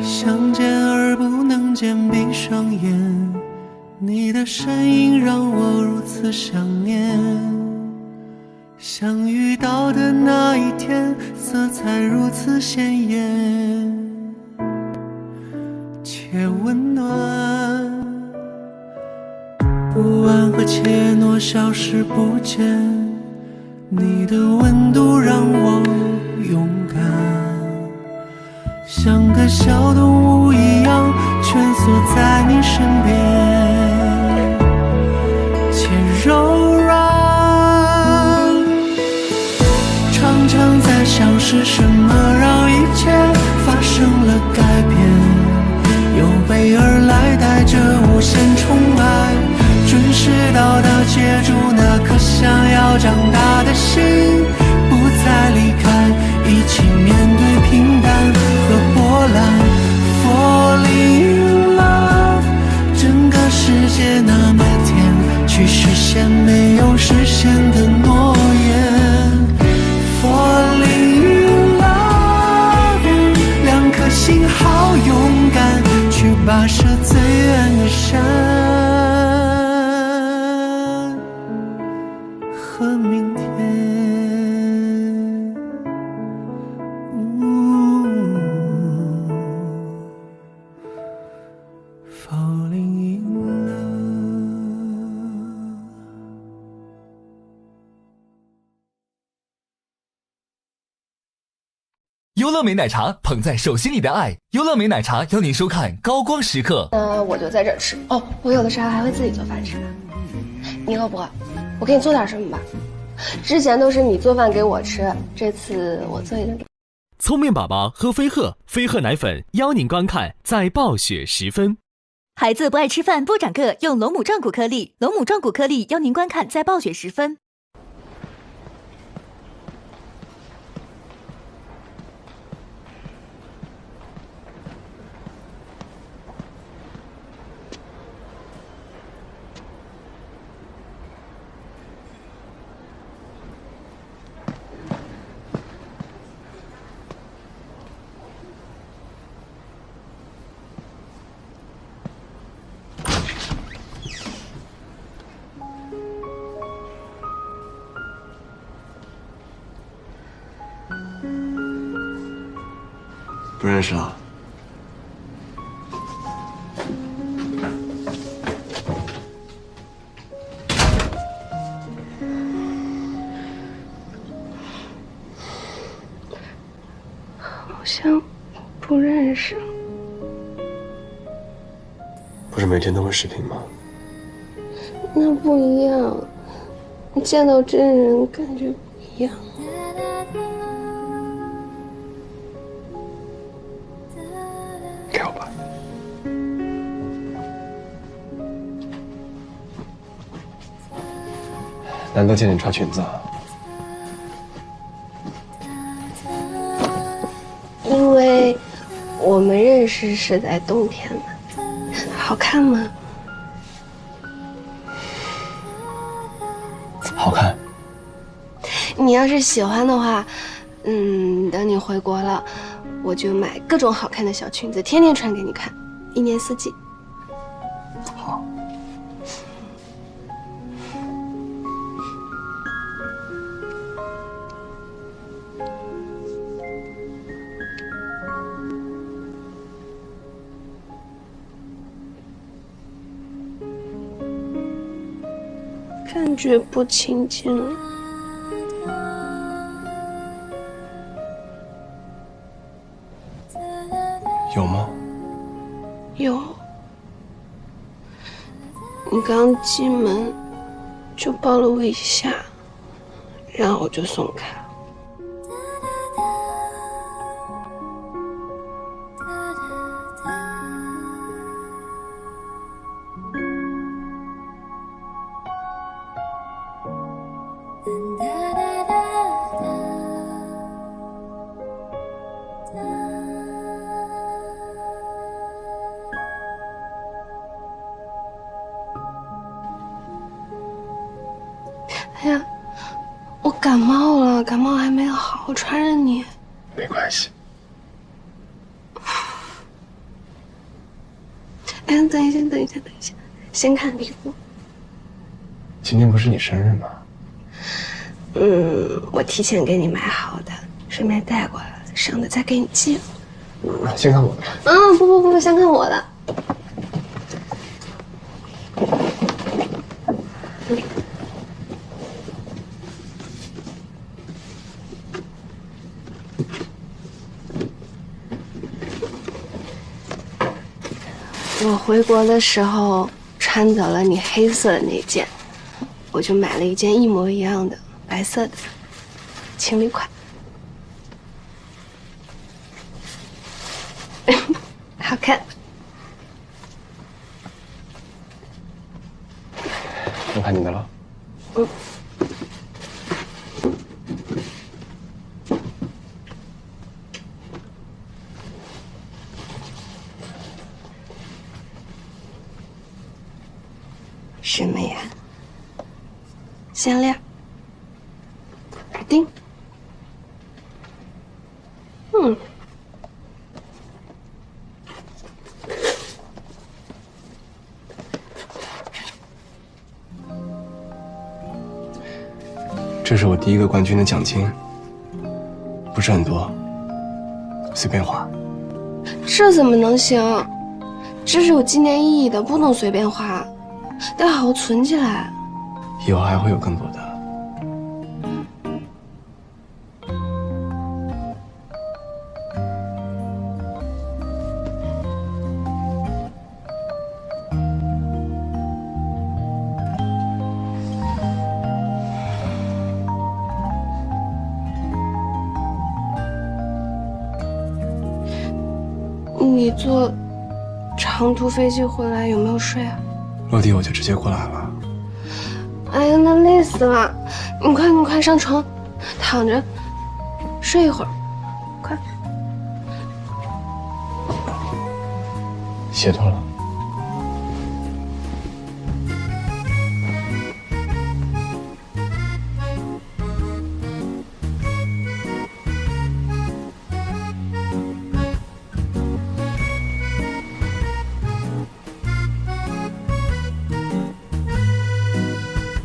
想见而不能见，闭上眼，你的身影让我如此想念。相遇到的那一天，色彩如此鲜艳且温暖，不安和怯懦消失不见，你的温度让我勇敢，像个小动物一样蜷缩在你身边，且柔软。常常在想是什么让一切发生了改变，有备而来带着无限宠爱，准时到达接住那颗想要长大的心，不再离开，一起面对平淡和波澜。Falling in love， 整个世界那么甜，去实现没有实现的诺言。Falling in love， 两颗心好勇敢，去跋涉最远的山和明天。Falling in love。优乐美奶茶捧在手心里的爱，优乐美奶茶邀您收看高光时刻。那我就在这儿吃哦。我有的时候还会自己做饭吃。你饿不饿？我给你做点什么吧。之前都是你做饭给我吃，这次我做一顿。聪明宝宝喝飞鹤，飞鹤奶粉邀您观看在暴雪时分。孩子不爱吃饭不长个，用龙母壮骨颗粒，龙母壮骨颗粒邀您观看在暴雪时分。不认识啊？好像不认识。不是每天都会视频吗？那不一样，见到真人感觉不一样。给我吧。难得见你穿裙子啊。因为我们认识是在冬天嘛，好看吗？好看。你要是喜欢的话，等你回国了，我就买各种好看的小裙子，天天穿给你看，一年四季。好。感觉不亲近了。有吗？有。你刚进门就抱了我一下，然后我就松开了。哎呀，我感冒了，感冒还没好，传染你。没关系。哎，等一下，先看礼物。今天不是你生日吗？我提前给你买好的，顺便带过来了，省得再给你寄了。先看我的。不，先看我的。我回国的时候穿走了你黑色的那件，我就买了一件一模一样的白色的情侣款。好看。我看你的了。什么呀？项链、耳钉。这是我第1个冠军的奖金，不是很多，随便花。这怎么能行？这是有纪念意义的，不能随便花，得好好存起来。以后还会有更多的。你坐长途飞机回来有没有睡啊？落地我就直接过来了。哎呀，那累死了！你快上床，躺着睡一会儿，快。鞋脱了。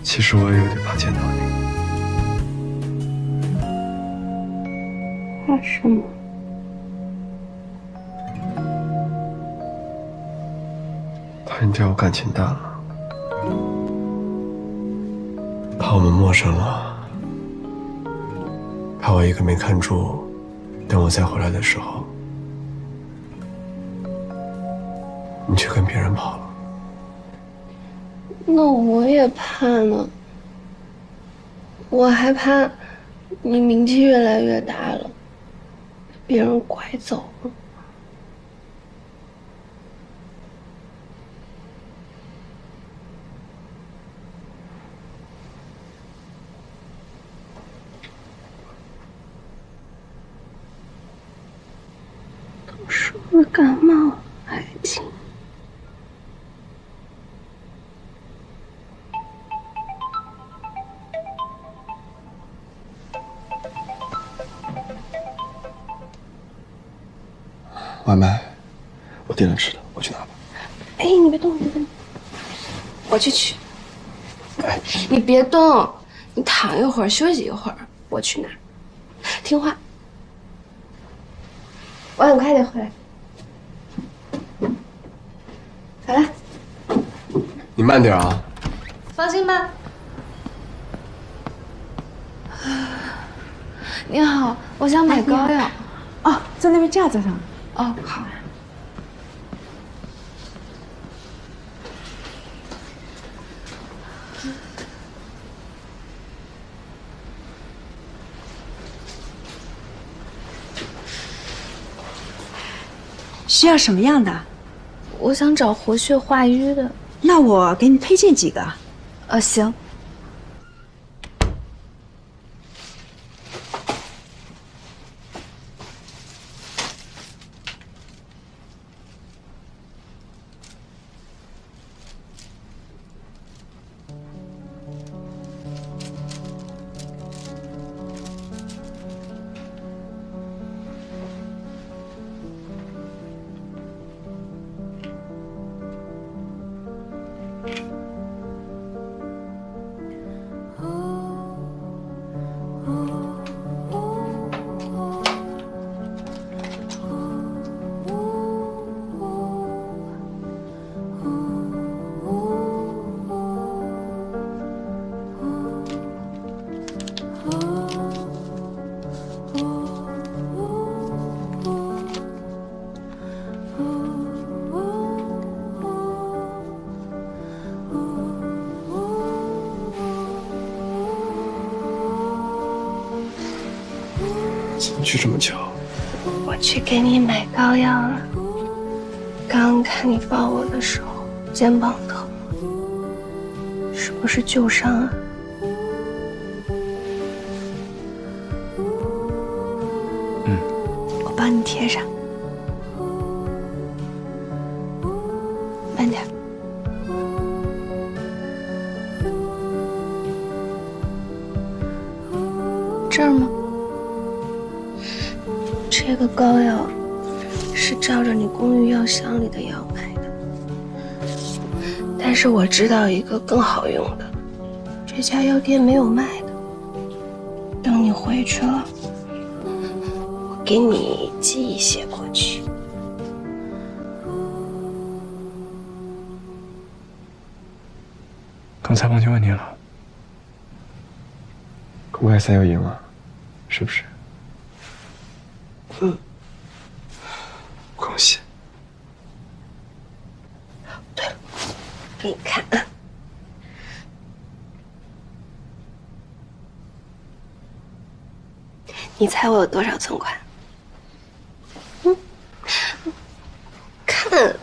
其实我也有点怕见到你。怕什么？怕你对我感情淡了，怕我们陌生了，怕我一个没看住，等我再回来的时候，你却跟别人跑了。那我也怕呢，我还怕你名气越来越大了，别人拐走了。都说了感冒爱情。外卖，我点了吃的，我去拿吧。哎，你别动，你别动，我去取。哎，你别动，你躺一会儿，休息一会儿，我去拿。听话，我很快就回来。好了，你慢点啊。放心吧。你好，我想买膏药。哦，在那边架子上。哦，好。需要什么样的？我想找活血化瘀的。那我给你推荐几个。行。怎么去这么久？我去给你买膏药了。刚看你抱我的时候，肩膀疼，是不是旧伤啊？我帮你贴上，慢点。这儿吗？这个膏药是照着你公寓药箱里的药买的，但是我知道一个更好用的，这家药店没有卖的。等你回去了，我给你寄一些过去。刚才忘记问你了，公开赛又赢了，是不是？恭喜！对了，给你看，你猜我有多少存款？看，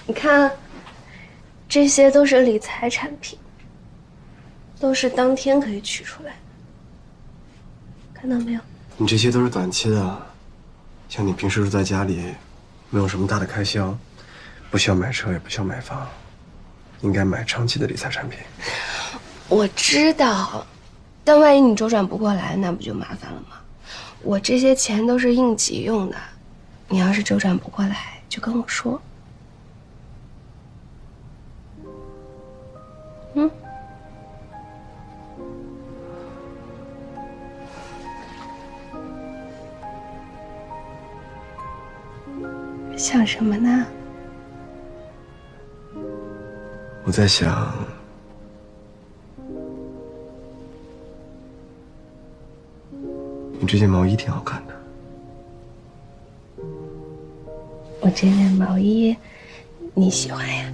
你看，这些都是理财产品，都是当天可以取出来的。看到没有？你这些都是短期的，像你平时住在家里，没有什么大的开销，不需要买车，也不需要买房，应该买长期的理财产品。我知道，但万一你周转不过来，那不就麻烦了吗？我这些钱都是应急用的，你要是周转不过来，就跟我说。想什么呢？我在想，你这件毛衣挺好看的。我这件毛衣你喜欢呀？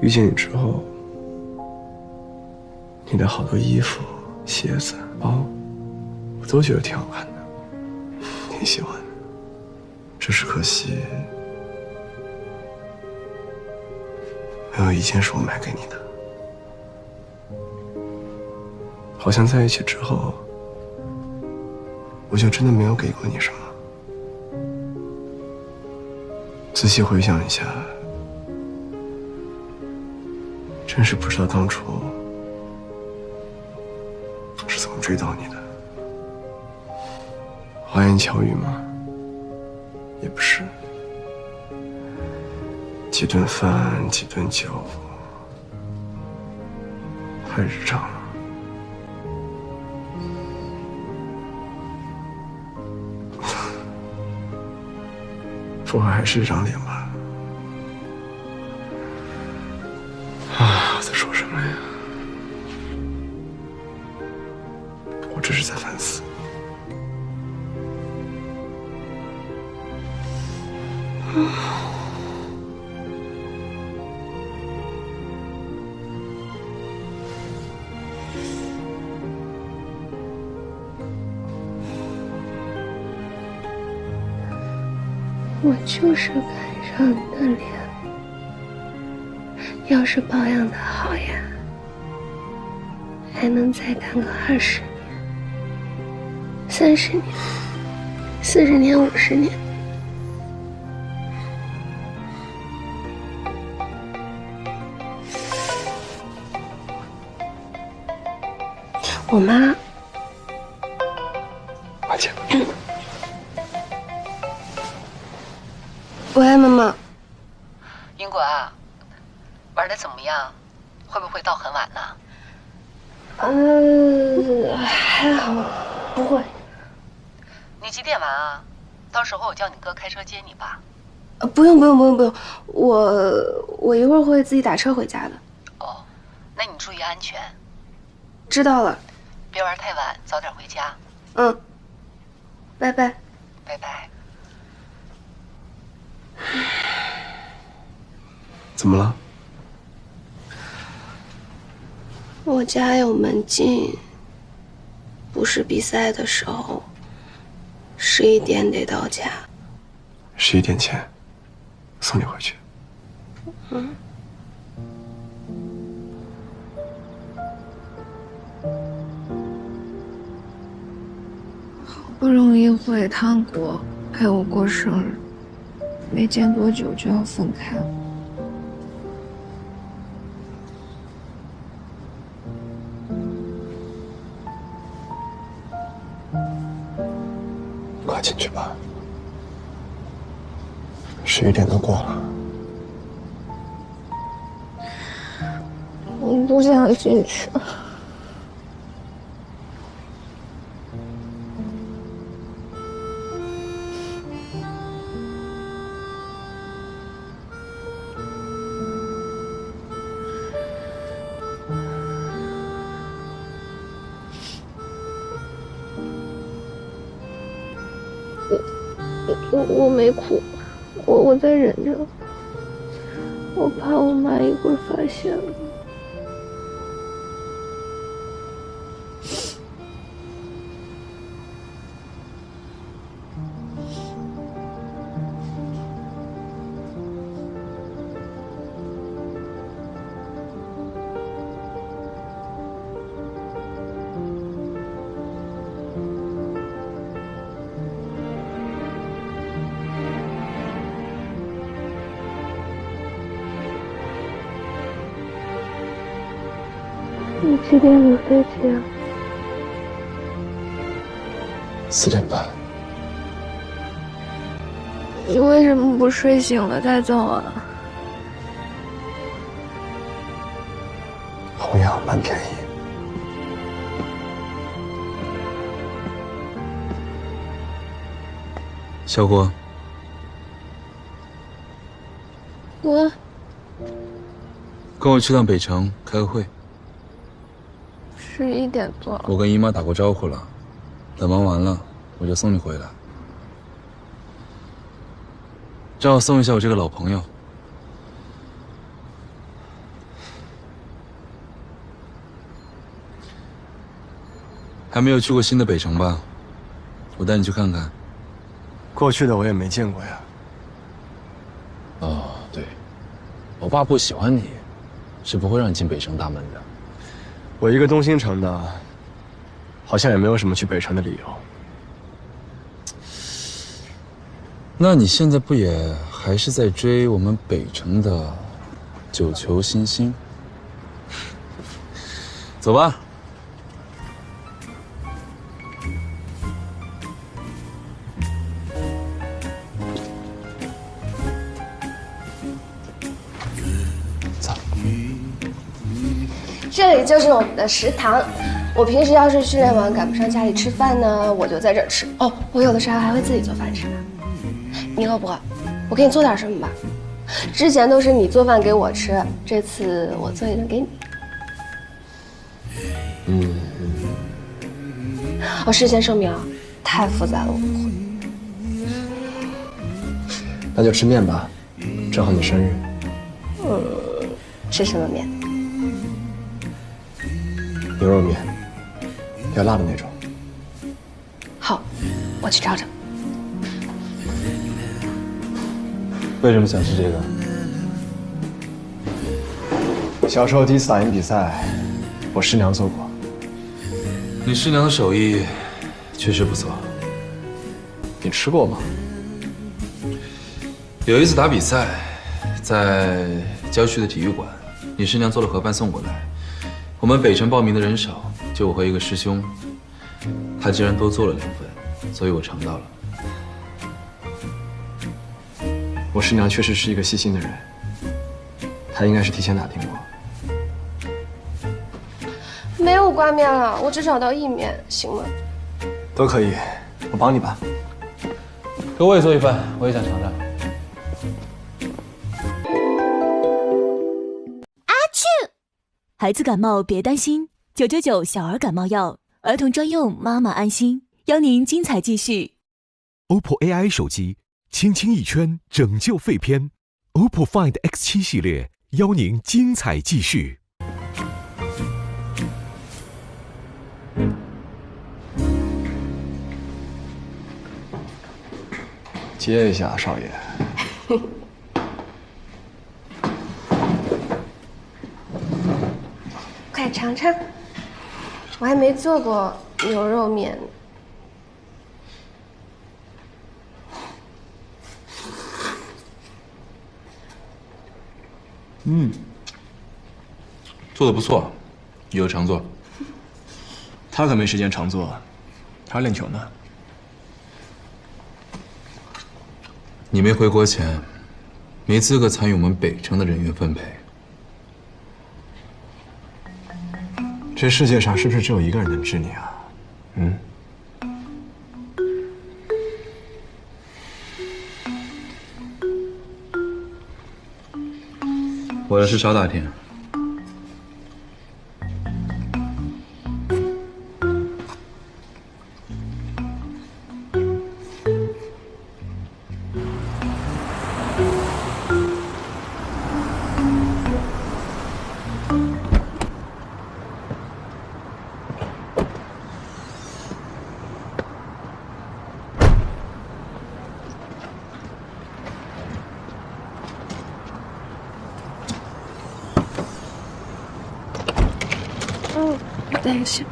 遇见你之后，你的好多衣服、鞋子、包，我都觉得挺好看的，挺喜欢的。只是可惜，没有一件是我买给你的。好像在一起之后，我就真的没有给过你什么。仔细回想一下，真是不知道当初是怎么追到你的。花言巧语吗？也不是。几顿饭，几顿酒，太日常了。不过还是这张脸吧。啊，我在说什么呀？我只是在反思。我就是看上你的脸，要是保养的好呀，还能再干个20年、30年、40年、50年。我妈，抱歉。喂，妈妈。英国啊，玩的怎么样？会不会到很晚呢？还好，不会。你几点完啊？到时候我叫你哥开车接你吧。不用，我一会儿会自己打车回家的。哦，那你注意安全。知道了。别玩太晚，早点回家。嗯。拜拜。拜拜。怎么了？我家有门禁，不是比赛的时候，11点得到家。11点前送你回去。嗯。好不容易回趟国，陪我过生日，没见多久就要分开了。快进去吧，11点都过了。我不想进去。我没哭，我在忍着，我怕我妈一会儿发现了。你几点的飞机啊？4点半。你为什么不睡醒了再走啊？红眼航班便宜。小郭，哥，跟我去趟北城开个会。11点多了。我跟姨妈打过招呼了，等忙完了我就送你回来。正好送一下我这个老朋友。还没有去过新的北城吧？我带你去看看。过去的我也没见过呀。哦，对，我爸不喜欢你，是不会让你进北城大门的。我一个东兴城的，好像也没有什么去北城的理由。那你现在不也还是在追我们北城的9球新星？走吧。这里就是我们的食堂。我平时要是训练完赶不上家里吃饭呢，我就在这儿吃。哦，我有的时候还会自己做饭吃呢。你饿不饿？我给你做点什么吧。之前都是你做饭给我吃，这次我做一顿给你。我事先声明啊，太复杂了我不会。那就吃面吧，正好你生日。吃什么面？牛肉面，要辣的那种。好，我去找找。为什么想吃这个？小时候第一次打赢比赛，我师娘做过。你师娘的手艺确实不错。你吃过吗？有一次打比赛，在郊区的体育馆，你师娘做了盒饭送过来。我们北城报名的人少，就我和一个师兄，他竟然多做了2份，所以我尝到了。我师娘确实是一个细心的人，她应该是提前打听过。没有挂面了，我只找到意面，行吗？都可以，我帮你吧。给我也做一份，我也想尝尝。孩子感冒别担心，999小儿感冒药，儿童专用，妈妈安心。邀您精彩继续。OPPO AI 手机，轻轻一圈拯救废片。OPPO Find X7 系列，邀您精彩继续。接一下，少爷。快尝尝，我还没做过牛肉面。做的不错，以后常做。他可没时间常做，他练球呢。你没回国前，没资格参与我们北城的人员分配。这世界上是不是只有一个人能治你啊？我的事稍大天。等一下。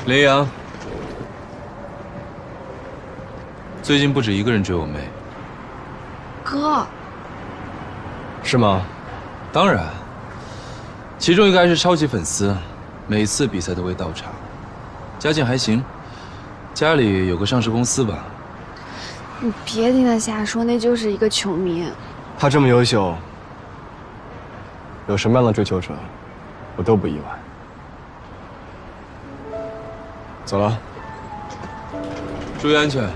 雷阳，最近不止一个人追我妹。哥，是吗？当然，其中一个还是超级粉丝，每次比赛都会到场，家境还行，家里有个上市公司吧。你别听他瞎说，那就是一个球迷。他这么优秀，有什么样的追求者，我都不意外。走了，注意安全。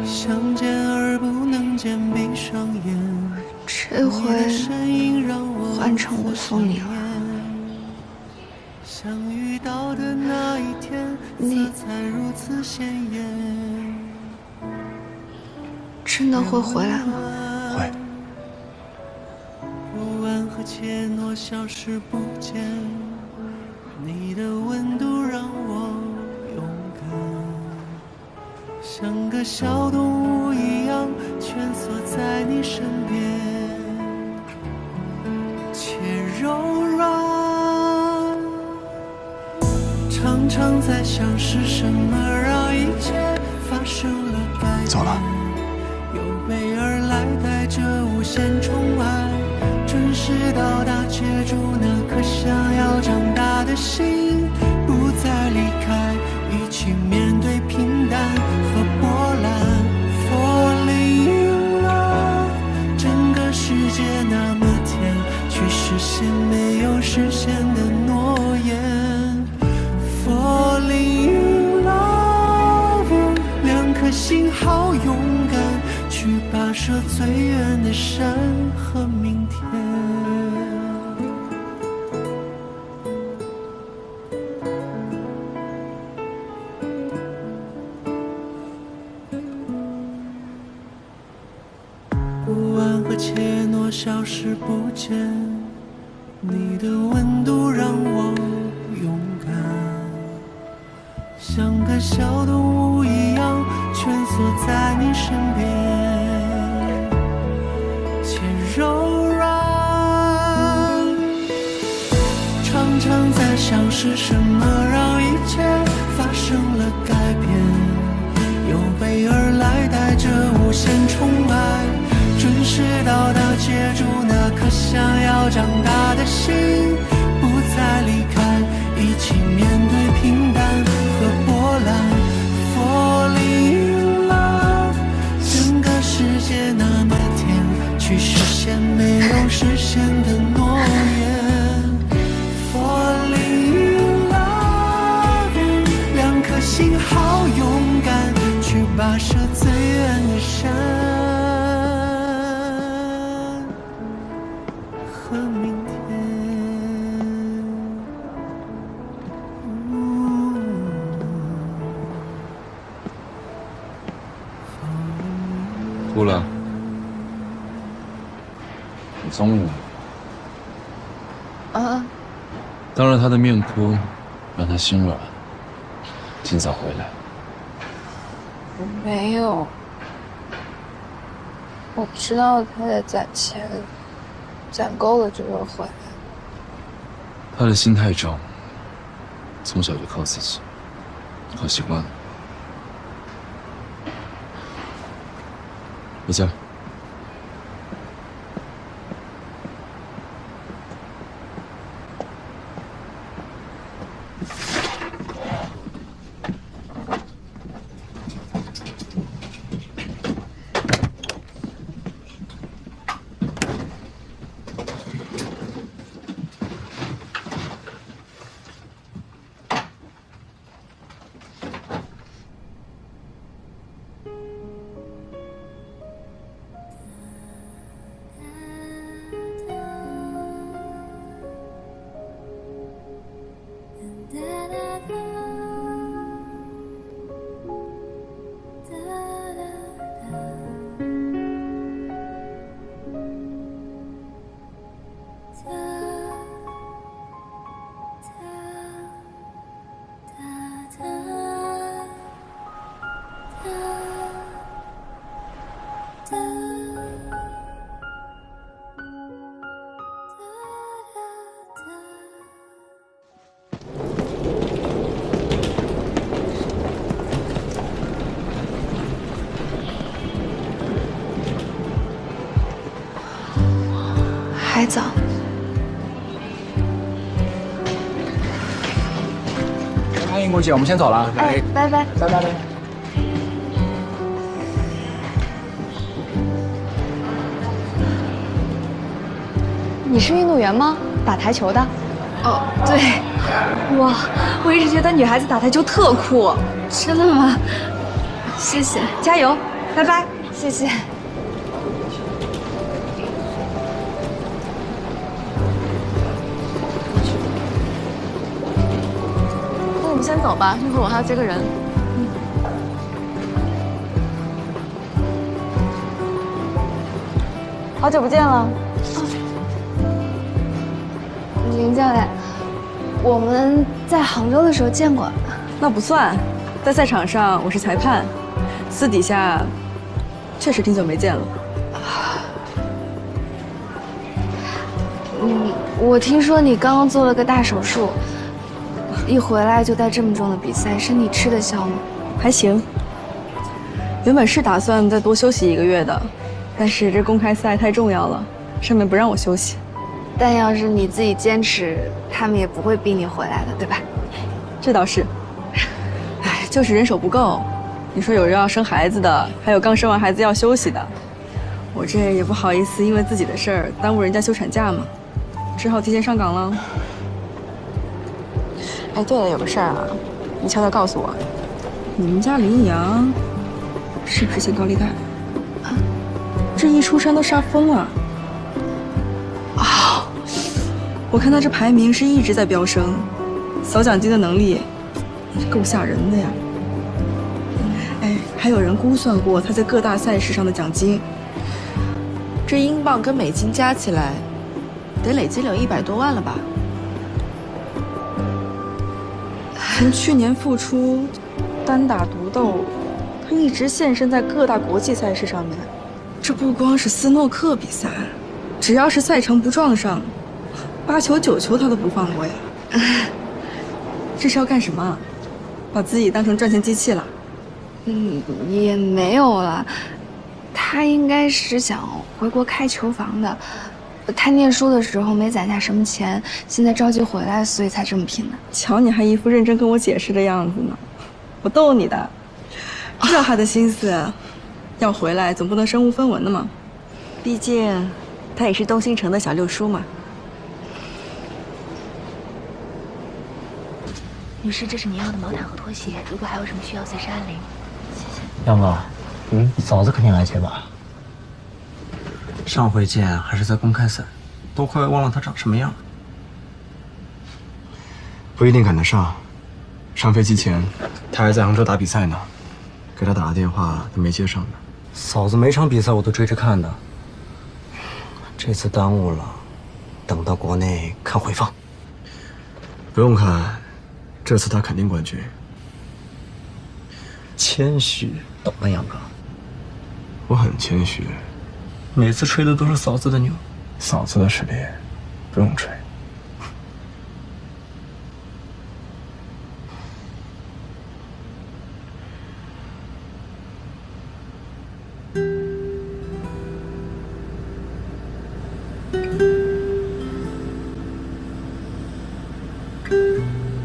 相见而不能见，闭上眼。这回换成我送你了。相遇到的那一天，色彩如此鲜艳。真的会回来吗？会。不安和怯懦消失不见，你的温度让我勇敢，像个小动物一样蜷缩在你身边，且柔软。常常在想是什么让一切发生了改变。走了。有备而来，带着无限宠爱，准时到达，接住那颗想要长大的心，不再离开，一起面对平淡和波澜。Falling in love， 整个世界那么甜，去实现没有实现的诺言。Falling in love， 两颗心好勇敢，去跋涉最远的山和明天。不安和怯懦消失不见，你的温度让我勇敢，像个小动物一样蜷缩在你身边，且柔软。常常在想是什么让一切发生了改变，有备而来，带着无限宠爱，准时到达，接住那颗想要长大的心，不再离开，一起面对平淡和波澜。Falling in love， 整个世界那么甜，去实现没有实现的诺言。Falling in love， 两颗心好勇敢，去跋涉最远的山和明天。哭了，你聪明吗？啊，当着他的面哭，让他心软，尽早回来。没有，我知道他在攒钱，攒够了就会回来。他的心太重，从小就靠自己，靠习惯了。回家。还早。欢迎郭姐，我们先走了。哎，拜拜，拜拜。你是运动员吗？打台球的？哦，对。哇，我一直觉得女孩子打台球特酷。真的吗？谢谢，加油，拜拜，谢谢。那我们先走吧，一会儿我还要接个人。好久不见了。林教练，我们在杭州的时候见过。那不算，在赛场上我是裁判，私底下确实挺久没见了。我听说你刚刚做了个大手术，一回来就带这么重的比赛，身体吃得消吗？还行，原本是打算再多休息1个月的，但是这公开赛太重要了，上面不让我休息。但要是你自己坚持，他们也不会逼你回来的，对吧？这倒是。哎，就是人手不够。你说有人要生孩子的，还有刚生完孩子要休息的，我这也不好意思因为自己的事儿耽误人家休产假嘛，只好提前上岗了。哎，对了，有个事儿啊，你悄悄告诉我，你们家林阳是不是欠高利贷？啊，这一出山都杀疯了。啊，我看他这排名是一直在飙升，扫奖金的能力够吓人的呀。哎，还有人估算过他在各大赛事上的奖金，这英镑跟美金加起来，得累积了100多万了吧？从去年复出，单打独斗，他一直现身在各大国际赛事上面。这不光是斯诺克比赛，只要是赛程不撞上，8球9球他都不放过呀。这是要干什么？把自己当成赚钱机器了？也没有了。他应该是想回国开球房的，他念书的时候没攒下什么钱，现在着急回来，所以才这么拼的。瞧你还一副认真跟我解释的样子呢，我逗你的。知道他的心思，要回来总不能身无分文的嘛。毕竟他也是东兴城的小六叔嘛。女士，这是您要的毛毯和拖鞋，如果还有什么需要，随时按铃。谢谢。杨哥，嫂子肯定来接吧？上回见还是在公开赛，都快忘了她长什么样了。不一定赶得上。上飞机前，他还在杭州打比赛呢，给他打了电话，他没接上呢。嫂子每场比赛我都追着看的，这次耽误了，等到国内看回放。不用看，这次他肯定冠军。谦虚，懂了，杨哥。我很谦虚，每次吹的都是嫂子的牛。嫂子的实力，不用吹。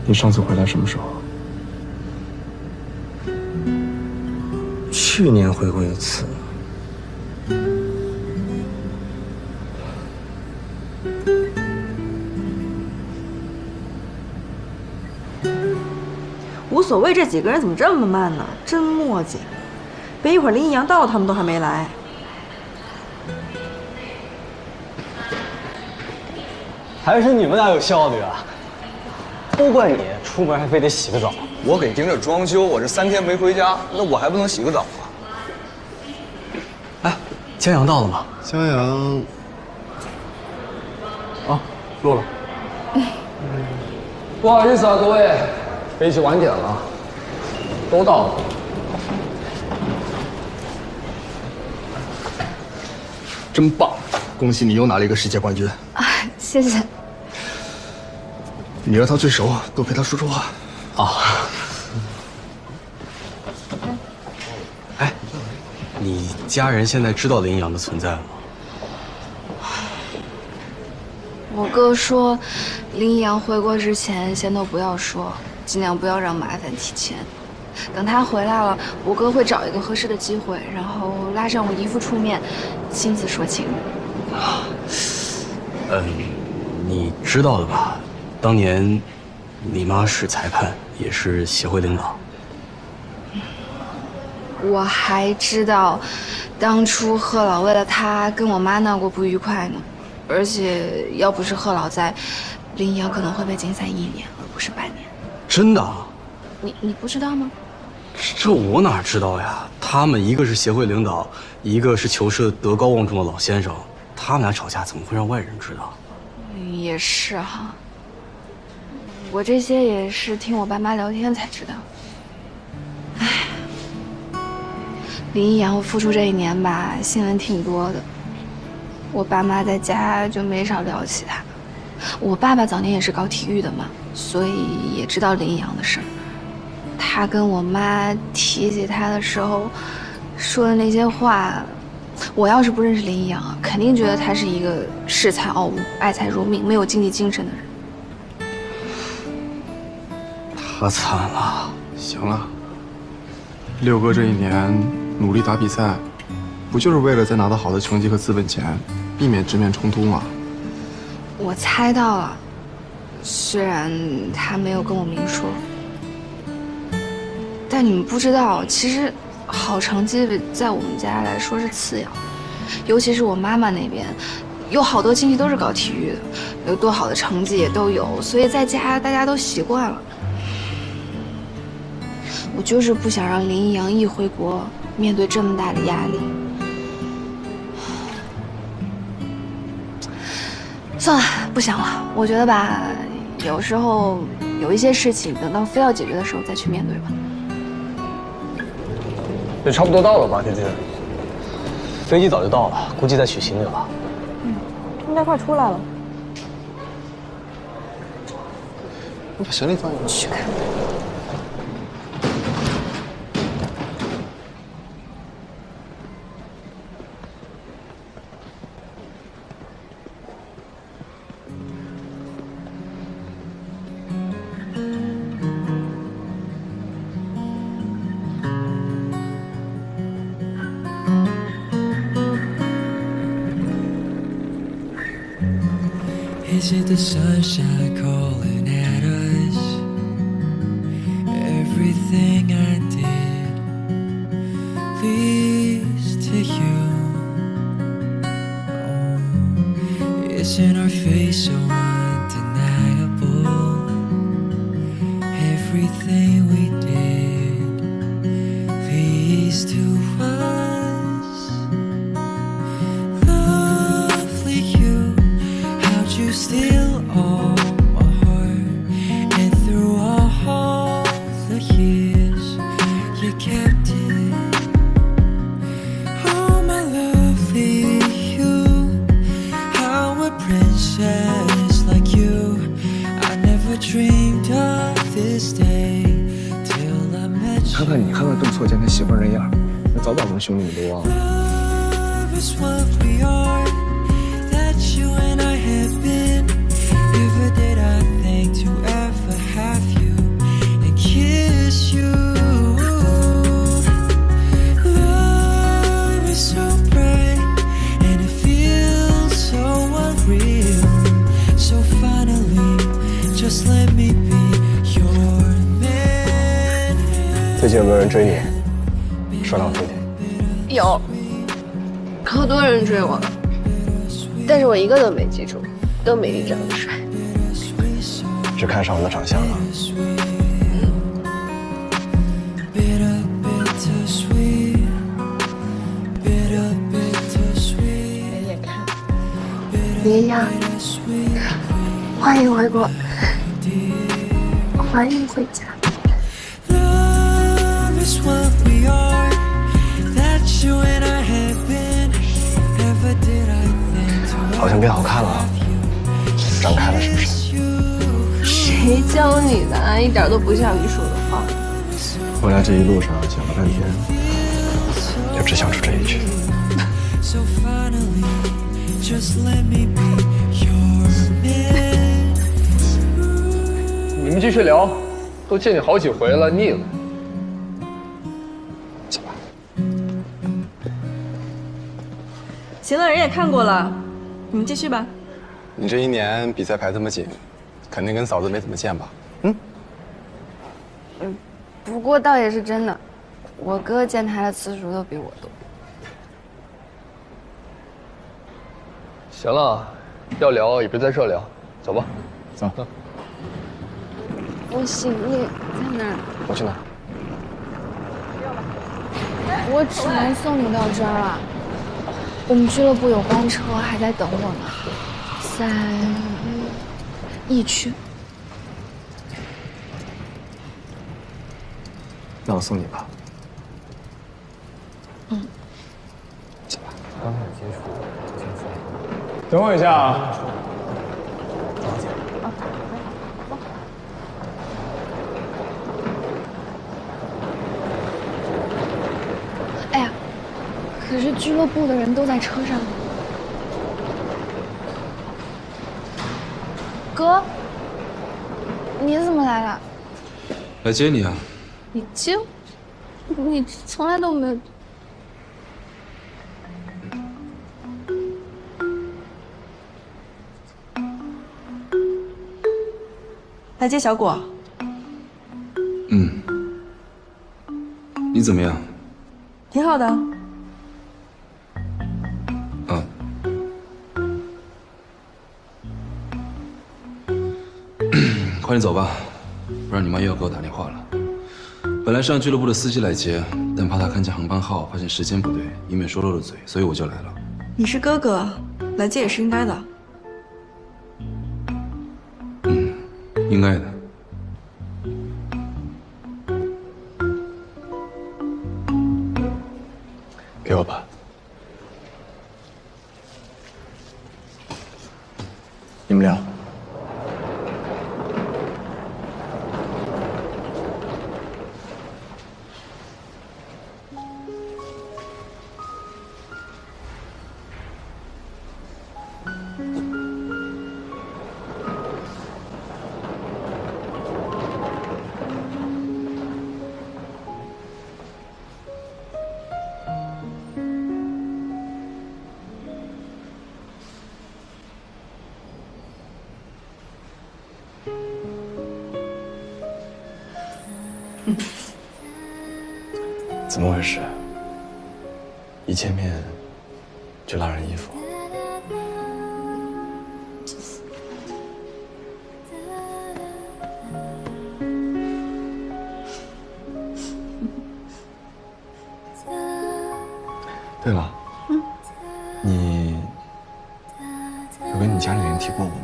你上次回来什么时候？去年回过一次。无所谓，这几个人怎么这么慢呢？真磨叽。别一会儿林一阳到，他们都还没来。还是你们俩有效率啊！都怪你，出门还非得洗个澡。我给盯着装修，我这3天没回家，那我还不能洗个澡啊？哎，江阳到了吗？江阳，啊，落了。不好意思啊，各位，飞机晚点了，都到了。真棒，恭喜你又拿了一个世界冠军。啊，谢谢。你和他最熟，多陪他说说话。啊。哎，你家人现在知道林阳的存在了吗？我哥说，林一阳回国之前先都不要说，尽量不要让麻烦提前。等他回来了，我哥会找一个合适的机会，然后拉上我姨父出面，亲自说情。你知道的吧？当年你妈是裁判，也是协会领导。我还知道，当初贺老为了他跟我妈闹过不愉快呢。而且要不是贺老在，林一阳可能会被禁赛1年，而不是半年。真的？你不知道吗？这我哪知道呀？他们一个是协会领导，一个是球社德高望重的老先生，他们俩吵架怎么会让外人知道？也是哈，我这些也是听我爸妈聊天才知道。唉，林一阳复出这1年吧，新闻挺多的。我爸妈在家就没少聊起他。我爸爸早年也是搞体育的嘛，所以也知道林一阳的事儿。他跟我妈提起他的时候说的那些话，我要是不认识林一阳，肯定觉得他是一个恃才傲物、爱财如命、没有竞技精神的人。他惨了。行了，六哥这1年努力打比赛，不就是为了在拿到好的成绩和资本前，避免直面冲突吗？我猜到了，虽然他没有跟我明说，但你们不知道，其实好成绩在我们家来说是次要的，尤其是我妈妈那边，有好多亲戚都是搞体育的，有多好的成绩也都有，所以在家大家都习惯了。我就是不想让林一阳一回国面对这么大的压力。算了，不想了。我觉得吧，有时候有一些事情，等到非要解决的时候再去面对吧。也差不多到了吧，姐姐？飞机早就到了，估计在取行李了。应该快出来了。你把行李放进去。去看。Is it the sunshine calling at us? Everything I did leads to you. Oh, isn't our face so undeniable? Everything we did leads to us. Lovely you, how'd you steal all my heart? And through all the years, you kept it. Oh, my lovely you, how a princess like you, I never dreamed of this day till I met you. 看看你，看看顿挫前的喜欢人样，那早把我们兄弟们都忘了。 Love is what we are, that you and I have been. Never did I think to ever have you and kiss you. Love is so bright and it feels so unreal. So finally, just let me be your man. 最近有没有人追你？说两句。有，好多人追我了，但是我一个都没记住，都没你长得帅。只看上我的长相了。林阳，欢迎回国，欢迎回家。 Love is what we are, that you and I have been. Never did I think to 好像变好看了，长开了是不是？谁教你的啊？一点都不像你说的话。回来这一路上想了半天，就只想出这一句。 So finally, just let me be your man. 你们继续聊，都见你好几回了，腻了。走吧。行了，人也看过了，你们继续吧。你这一年比赛排这么紧，肯定跟嫂子没怎么见吧？不过倒也是真的，我哥见他的次数都比我多。 行了，要聊也别在这聊，走吧。走。我行李在哪儿？我去拿。我只能送你到这儿了。我们俱乐部有班车，还在等我呢，在疫区。那我送你吧。嗯。走吧。刚开始接触，等我一下啊。 哎呀，可是俱乐部的人都在车上。哥，你怎么来了？来接你啊。你接我？你从来都没有。来接小果。嗯。你怎么样？ 挺好的。啊。快点走吧，不然你妈又要给我打电话了。本来是让俱乐部的司机来接，但怕他看见航班号，发现时间不对，以免说漏了嘴，所以我就来了。你是哥哥，来接也是应该的。嗯，应该的。 给我吧。你们聊。怎么回事？一见面就拉人衣服？对了，你有跟你家里人提过我吗？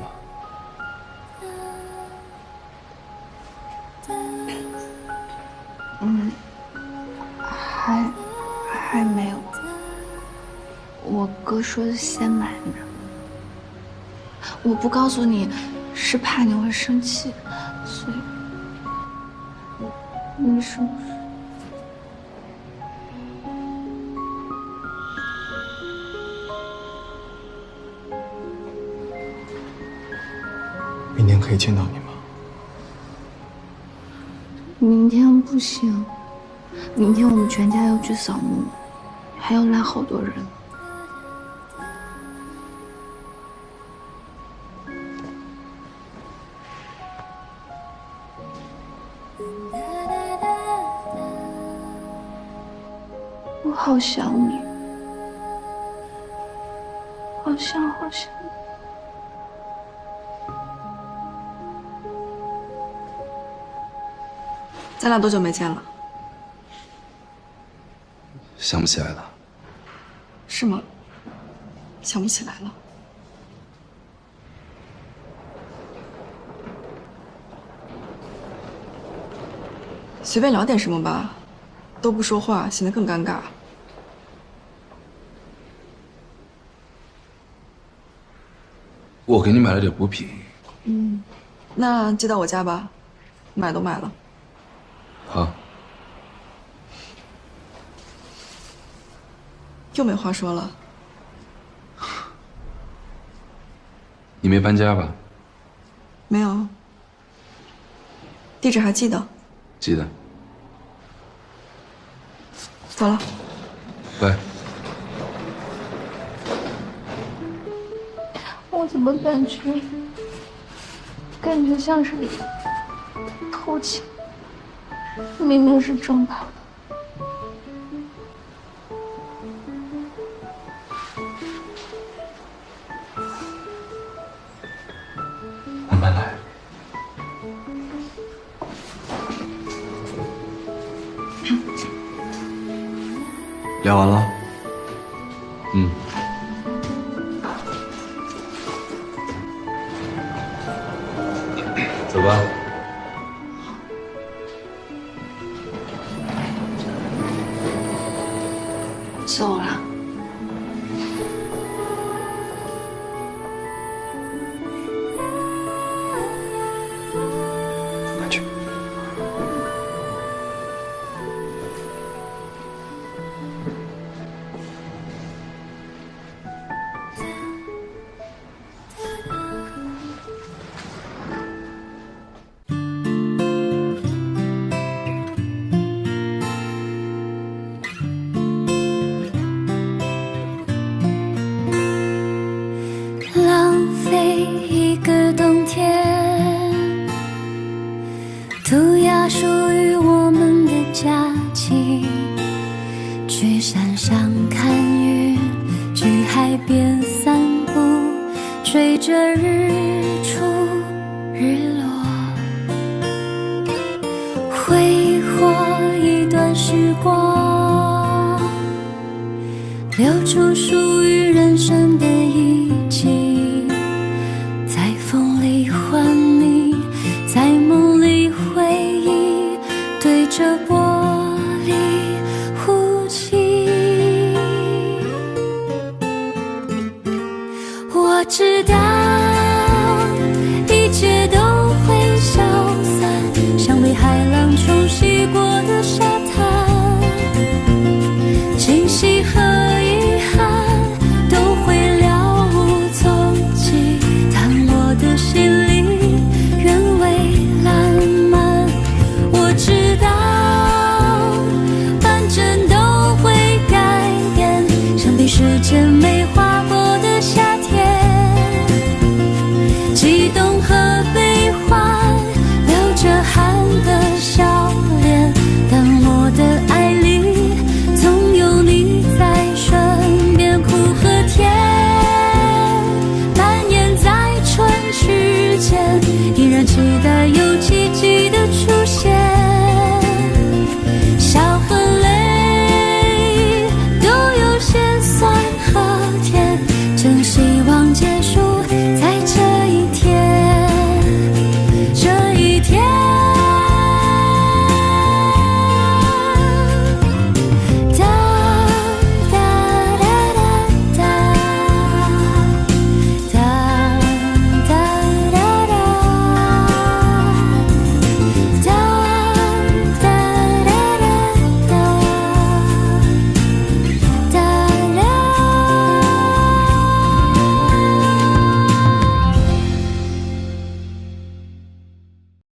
还没有。我哥说先瞒着，我不告诉你，是怕你会生气，所以没什么事。明天可以见到你吗？明天不行，明天我们全家要去扫墓，还要来好多人。我好想你，好想你。咱俩多久没见了？想不起来了。是吗？想不起来了。随便聊点什么吧，都不说话，显得更尴尬。我给你买了点补品。那接到我家吧，买都买了。好。又没话说了。你没搬家吧？没有。地址还记得？记得。走了。拜。我怎么感觉像是偷情，明明是正跑的。慢慢来。聊完了？走吧。走了。快去。浪费一个冬天，涂鸦属于我们的假期，去山上看云，去海边散步，追着日出日落，挥霍一段时光，留住属于人生的一季，在风里唤你，在梦里回忆，对着玻璃呼吸。我知道一切都会消散，像被海浪冲洗过的沙